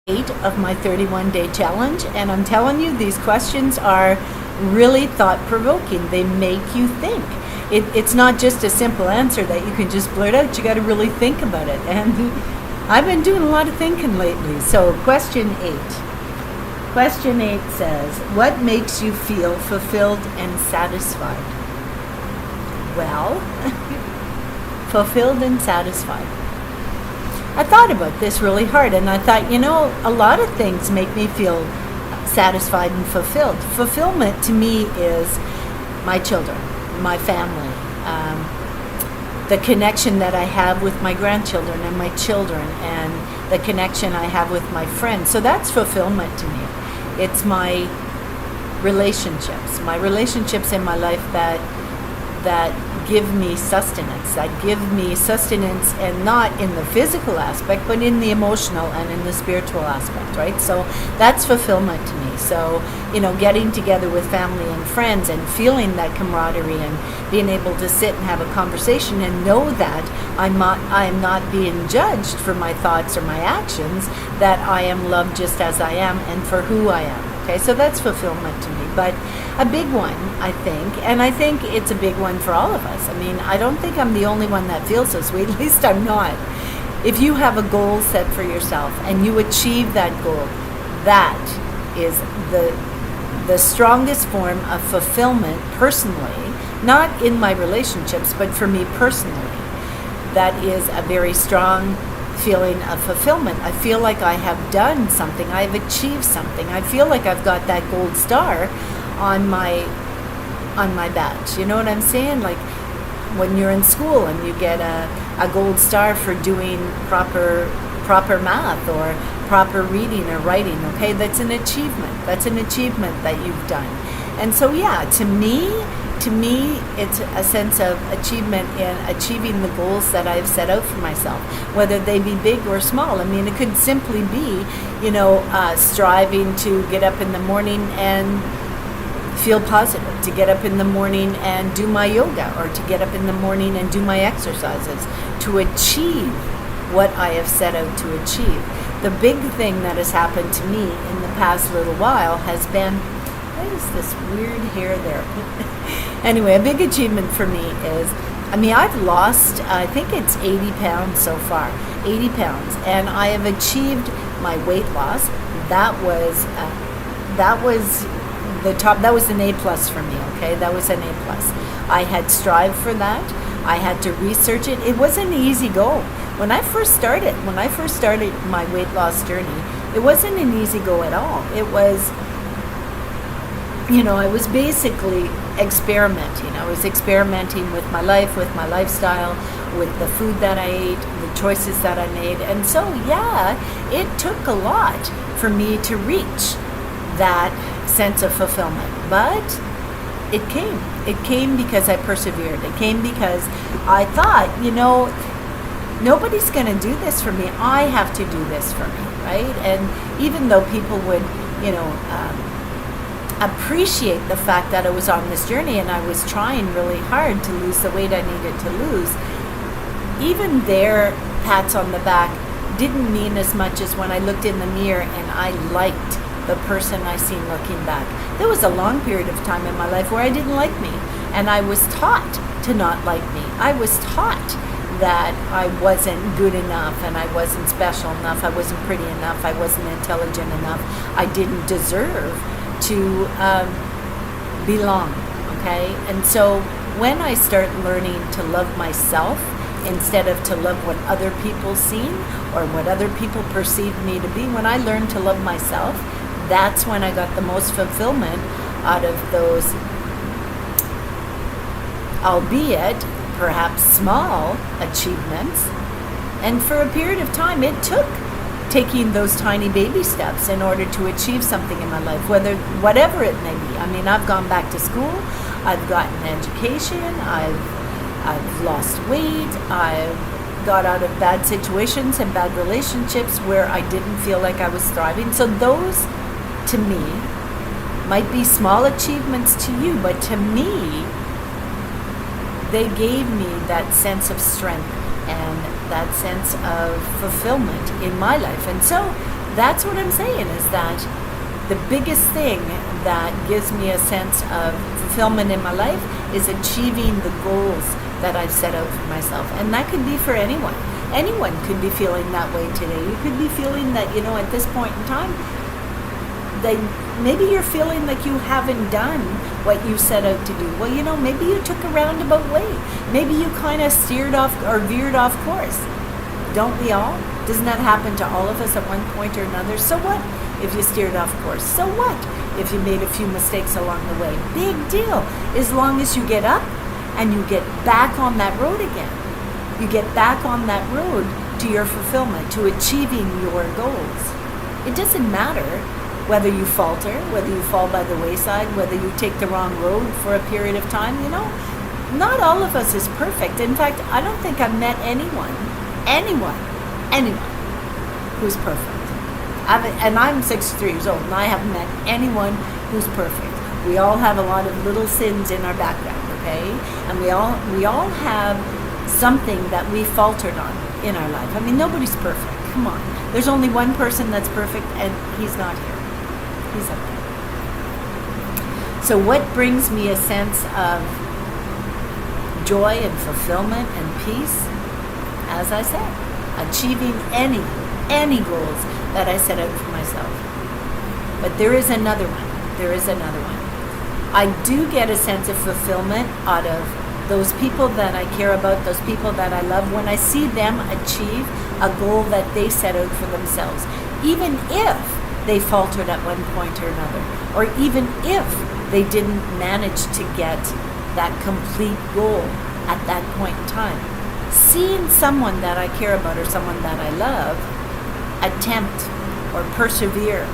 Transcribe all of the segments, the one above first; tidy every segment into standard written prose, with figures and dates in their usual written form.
8 of my 31-day challenge, and I'm telling you, these questions are really thought-provoking. They make you think. It's not just a simple answer that you can just blurt out. You got to really think about it, and I've been doing a lot of thinking lately. So question 8 says, what makes you feel fulfilled and satisfied? Well, fulfilled and satisfied. I thought about this really hard, and I thought, a lot of things make me feel satisfied and fulfilled. Fulfillment to me is my children, my family, the connection that I have with my grandchildren and my children, and the connection I have with my friends. So that's fulfillment to me. It's my relationships in my life that give me sustenance, and not in the physical aspect, but in the emotional and in the spiritual aspect, right? So that's fulfillment to me. So, getting together with family and friends and feeling that camaraderie and being able to sit and have a conversation and know that I am not being judged for my thoughts or my actions, that I am loved just as I am and for who I am. Okay, so that's fulfillment to me. But a big one, I think, and I think it's a big one for all of us. I mean, I don't think I'm the only one that feels this way. At least I'm not. If you have a goal set for yourself and you achieve that goal, that is the strongest form of fulfillment personally, not in my relationships, but for me personally. That is a very strong feeling of fulfillment. I feel like I have done something. I've achieved something. I feel like I've got that gold star on my badge. You know what I'm saying? Like when you're in school and you get a gold star for doing proper math or proper reading or writing. Okay, that's an achievement. That's an achievement that you've done. And so to me, it's a sense of achievement in achieving the goals that I've set out for myself, whether they be big or small. I mean, it could simply be, striving to get up in the morning and feel positive, to get up in the morning and do my yoga, or to get up in the morning and do my exercises, to achieve what I have set out to achieve. The big thing that has happened to me in the past little while has been, what is this weird hair there? Anyway, a big achievement for me is, I've lost, I think it's 80 pounds so far, 80 pounds, and I have achieved my weight loss. That was the top, that was an A+ for me, okay? That was an A+. I had strived for that. I had to research it. It wasn't an easy go. When I first started my weight loss journey, it wasn't an easy go at all. It was, I was basically experimenting. I was experimenting with my life, with my lifestyle, with the food that I ate, the choices that I made. And so, it took a lot for me to reach that sense of fulfillment. But it came. It came because I persevered. It came because I thought, nobody's going to do this for me. I have to do this for me, right? And even though people would, appreciate the fact that I was on this journey and I was trying really hard to lose the weight I needed to lose, even their pats on the back didn't mean as much as when I looked in the mirror and I liked the person I seen looking back. There was a long period of time in my life where I didn't like me, and I was taught to not like me. I was taught that I wasn't good enough and I wasn't special enough, I wasn't pretty enough, I wasn't intelligent enough, I didn't deserve to belong, okay? And so when I start learning to love myself instead of to love what other people seen or what other people perceived me to be, when I learned to love myself, that's when I got the most fulfillment out of those, albeit perhaps small, achievements. And for a period of time, it took taking those tiny baby steps in order to achieve something in my life, whatever it may be. I've gone back to school, I've gotten education, I've lost weight, I've got out of bad situations and bad relationships where I didn't feel like I was thriving. So those, to me, might be small achievements to you, but to me, they gave me that sense of strength and that sense of fulfillment in my life. And so that's what I'm saying, is that the biggest thing that gives me a sense of fulfillment in my life is achieving the goals that I've set out for myself. And that could be for anyone. Anyone could be feeling that way today. You could be feeling that, at this point in time, maybe you're feeling like you haven't done what you set out to do. Well, maybe you took a roundabout way. Maybe you kind of steered off or veered off course. Don't we all? Doesn't that happen to all of us at one point or another? So what if you steered off course? So what if you made a few mistakes along the way? Big deal. As long as you get up and you get back on that road again. You get back on that road to your fulfillment, to achieving your goals. It doesn't matter whether you falter, whether you fall by the wayside, whether you take the wrong road for a period of time. Not all of us is perfect. In fact, I don't think I've met anyone who's perfect. And I'm 63 years old, and I haven't met anyone who's perfect. We all have a lot of little sins in our background, okay? And we all have something that we faltered on in our life. I mean, nobody's perfect. Come on. There's only one person that's perfect, and he's not here. He's up there. So what brings me a sense of joy and fulfillment and peace? As I said, achieving any goals that I set out for myself. But there is another one. I do get a sense of fulfillment out of those people that I care about, those people that I love, when I see them achieve a goal that they set out for themselves. Even if they faltered at one point or another, or even if they didn't manage to get that complete goal at that point in time. Seeing someone that I care about or someone that I love attempt or persevere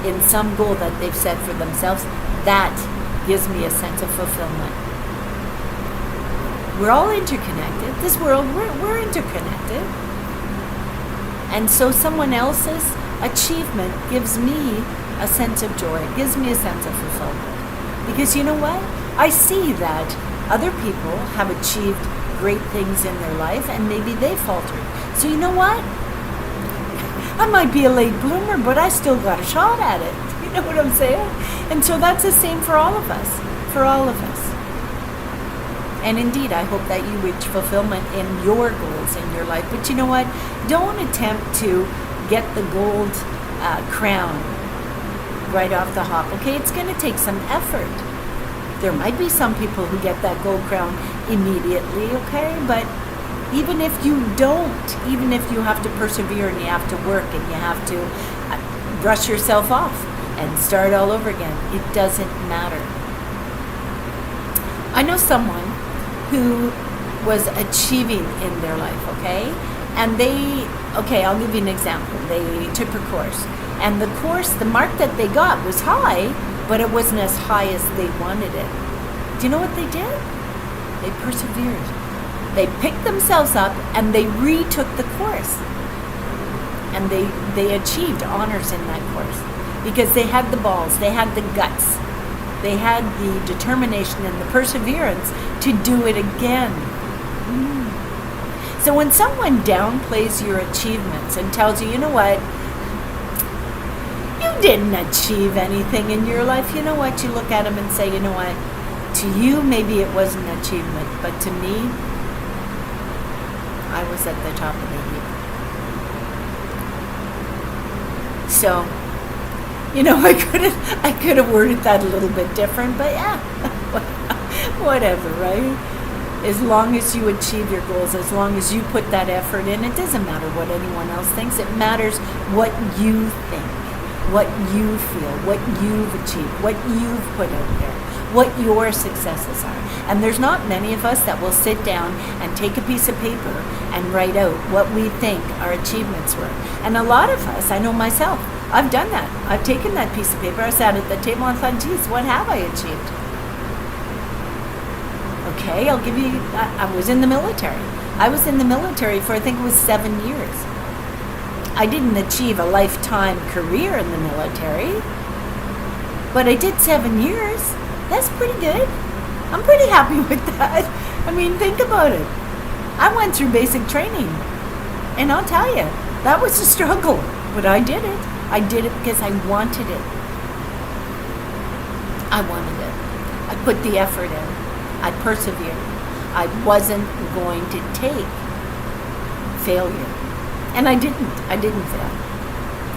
in some goal that they've set for themselves, that gives me a sense of fulfillment. We're all interconnected. This world, we're interconnected. And so someone else's achievement gives me a sense of joy. It gives me a sense of fulfillment. Because you know what? I see that other people have achieved great things in their life, and maybe they faltered. So you know what? I might be a late bloomer, but I still got a shot at it. You know what I'm saying? And so that's the same for all of us. For all of us. And indeed, I hope that you reach fulfillment in your goals in your life. But you know what? Don't attempt to get the gold crown right off the hop, okay? It's going to take some effort. There might be some people who get that gold crown immediately, okay? But even if you don't, even if you have to persevere and you have to work and you have to brush yourself off and start all over again, it doesn't matter. I know someone who was achieving in their life, okay? And I'll give you an example. They took a course. And the course, the mark that they got was high, but it wasn't as high as they wanted it. Do you know what they did? They persevered. They picked themselves up and they retook the course. And they achieved honors in that course. Because they had the balls, they had the guts, they had the determination and the perseverance to do it again. So when someone downplays your achievements and tells you, you know what, you didn't achieve anything in your life, you know what, you look at them and say, you know what, to you maybe it was an achievement, but to me, I was at the top of the heap. So, you know, I could have worded that a little bit different, but yeah, whatever, right? As long as you achieve your goals, as long as you put that effort in, it doesn't matter what anyone else thinks. It matters what you think, what you feel, what you've achieved, what you've put out there, what your successes are. And there's not many of us that will sit down and take a piece of paper and write out what we think our achievements were. And a lot of us, I know myself, I've done that. I've taken that piece of paper, I sat at the table and thought, geez, what have I achieved? Okay, I'll give you, I was in the military. I was in the military for, I think it was 7 years. I didn't achieve a lifetime career in the military, but I did 7 years. That's pretty good. I'm pretty happy with that. I mean, think about it. I went through basic training, and I'll tell you, that was a struggle, but I did it. I did it because I wanted it. I wanted it. I put the effort in. I persevered. I wasn't going to take failure. And I didn't fail.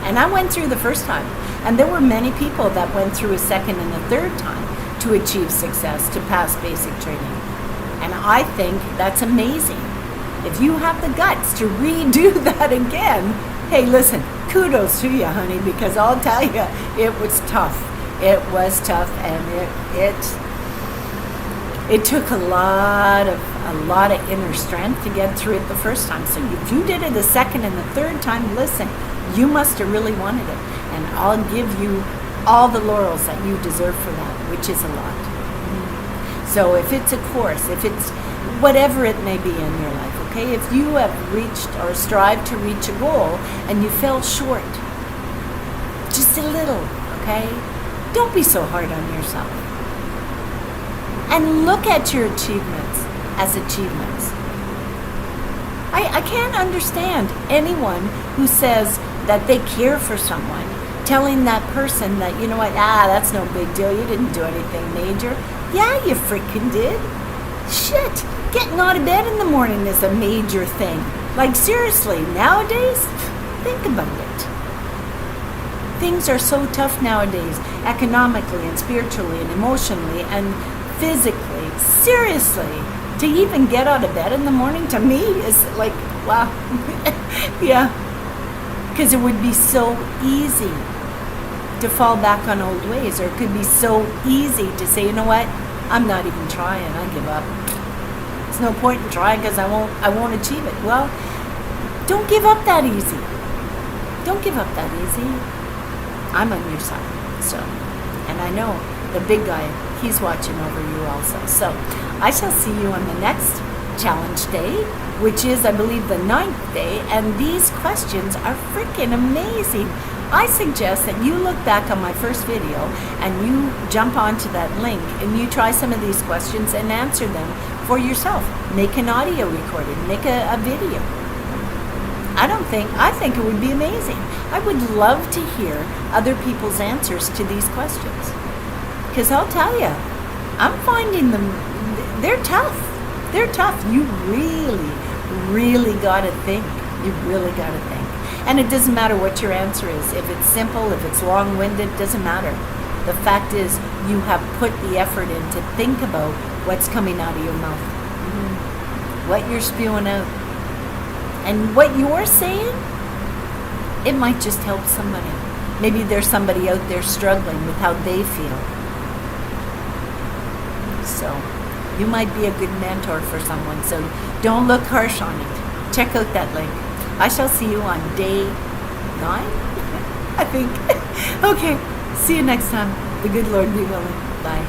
And I went through the first time. And there were many people that went through a second and a third time to achieve success, to pass basic training. And I think that's amazing. If you have the guts to redo that again, hey, listen, kudos to you, honey, because I'll tell you, it was tough. It was tough, and it took a lot of inner strength to get through it the first time. So if you did it the second and the third time, listen, you must have really wanted it. And I'll give you all the laurels that you deserve for that, which is a lot. So if it's a course, if it's whatever it may be in your life, okay, if you have reached or strive to reach a goal and you fell short, just a little, okay, don't be so hard on yourself. And look at your achievements as achievements. I can't understand anyone who says that they care for someone, telling that person that, you know what, that's no big deal, you didn't do anything major. Yeah, you freaking did. Shit, getting out of bed in the morning is a major thing. Like, seriously, nowadays, think about it. Things are so tough nowadays, economically and spiritually and emotionally and physically. Seriously, to even get out of bed in the morning, to me, is like, wow. Yeah, because it would be so easy to fall back on old ways, or it could be so easy to say, you know what, I'm not even trying, I give up. There's no point in trying because I won't achieve it. Well, don't give up that easy. Don't give up that easy. I'm on your side. So, and I know the big guy, he's watching over you also. So I shall see you on the next challenge day, which is, I believe, the 9th day, and these questions are freaking amazing. I suggest that you look back on my first video and you jump onto that link and you try some of these questions and answer them for yourself. Make an audio recording, make a video. I think it would be amazing. I would love to hear other people's answers to these questions. Because I'll tell you, I'm finding them, they're tough. They're tough. You really, really got to think. You really got to think. And it doesn't matter what your answer is. If it's simple, if it's long-winded, doesn't matter. The fact is, you have put the effort in to think about what's coming out of your mouth. What you're spewing out. And what you're saying, it might just help somebody. Maybe there's somebody out there struggling with how they feel. So, you might be a good mentor for someone. So, don't look harsh on it. Check out that link. I shall see you on day 9, I think. Okay, see you next time. The good Lord be willing. Bye.